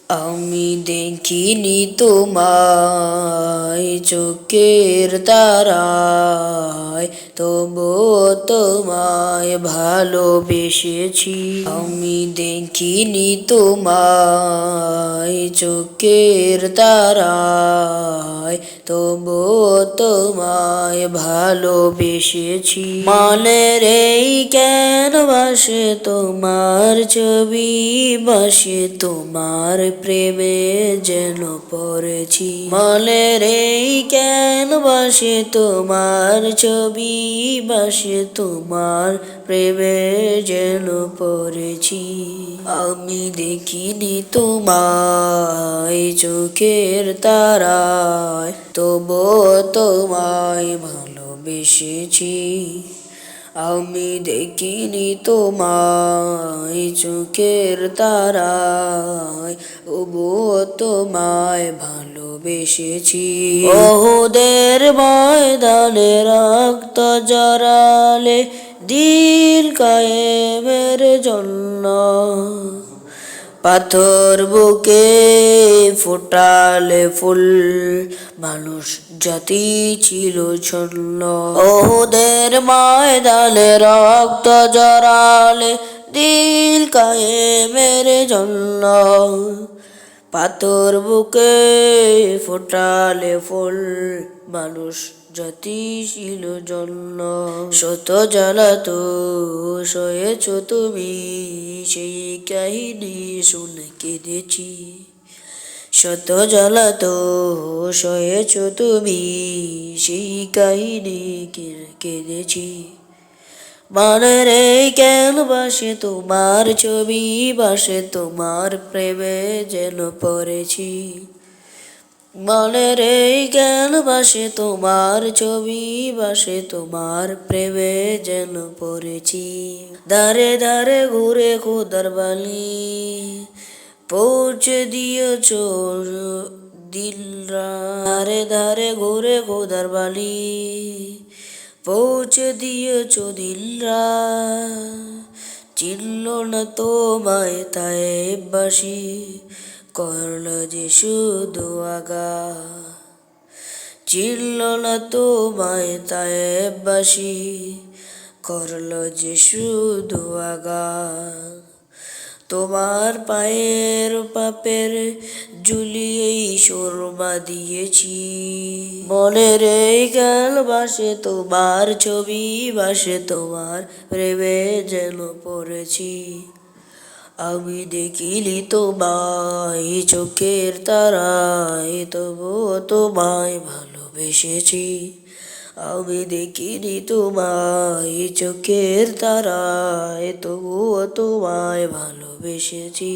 আমি দেখিনি তোমায় চোখের তারায়, তবুও তোমায় ভালোবেসেছি। আমি দেখিনি তোমায় চোখের তারায়, তবুও তোমায় ভালোবেসেছি। মনের এই ক্যানভাসে তোমার ছবি বাসে, তোমার প্রেমে যেন পড়েছি। মনের এই ক্যানভাসে তোমার ছবি বাসে, তোমার প্রেমে যেন পড়েছি। আমি দেখিনি তোমায় চোখের তারায়, তবুও তোমায় ভালোবেসেছি। আমি দেখিনি তোমায় চোখের তারায়, তবুও তোমায় ভালোবেসেছি। ওহুদের ময়দানে রক্ত জড়ালে দিল কায়েমের জন্য, পাথর বুকে ফোটালে ফুল, মানুষ জাতি ছিল ছন্ন। ওহুদের ময়দানে রক্ত জড়ালে দিল কায়েমের জন্য, পাথর বুকে ফোটালে ফুল, মানুষ জাতি ছিল জন্য। শত জ্বালাতো সয়েছ তুমি, সেই কাহিনী শুনে কেঁদেছি। শত জ্বালাতো সয়েছ তুমি, সেই কাহিনী কেঁদেছি। মনের এই ক্যানভাসে তোমার ছবি বাসে, তোমার প্রেমে যেন পড়েছি। মনের এই ক্যানভাসে তোমার ছবি বাসে, তোমার প্রেমে যেন পড়েছি। ধারে ধারে ঘুরে খোদার বালি, পৌঁছে দিয়েছ দিলরা। ধারে ধারে ঘুরে খোদার বালি, পৌঁছে দিয়েছ দিলরা। চিনল না তোমায় তায়েববাসী, করল যে শুধু আগা। চিনল না তোমায় তায়েববাসী, করল যে শুধু আগা। তোমার পায়ের পাপের ঝুলিয়েই সুরমা দিয়েছি। মনের এই ক্যানভাসে তোমার ছবি বাসে, তোমার প্রেমে যেন পড়েছি। আমি দেখিনি তোমায় চোখের তারায়, তবুও তোমায় ভালোবেসেছি। আমি দেখিনি তোমায় চোখের তারায়, তবুও তোমায় ভালোবেসেছি।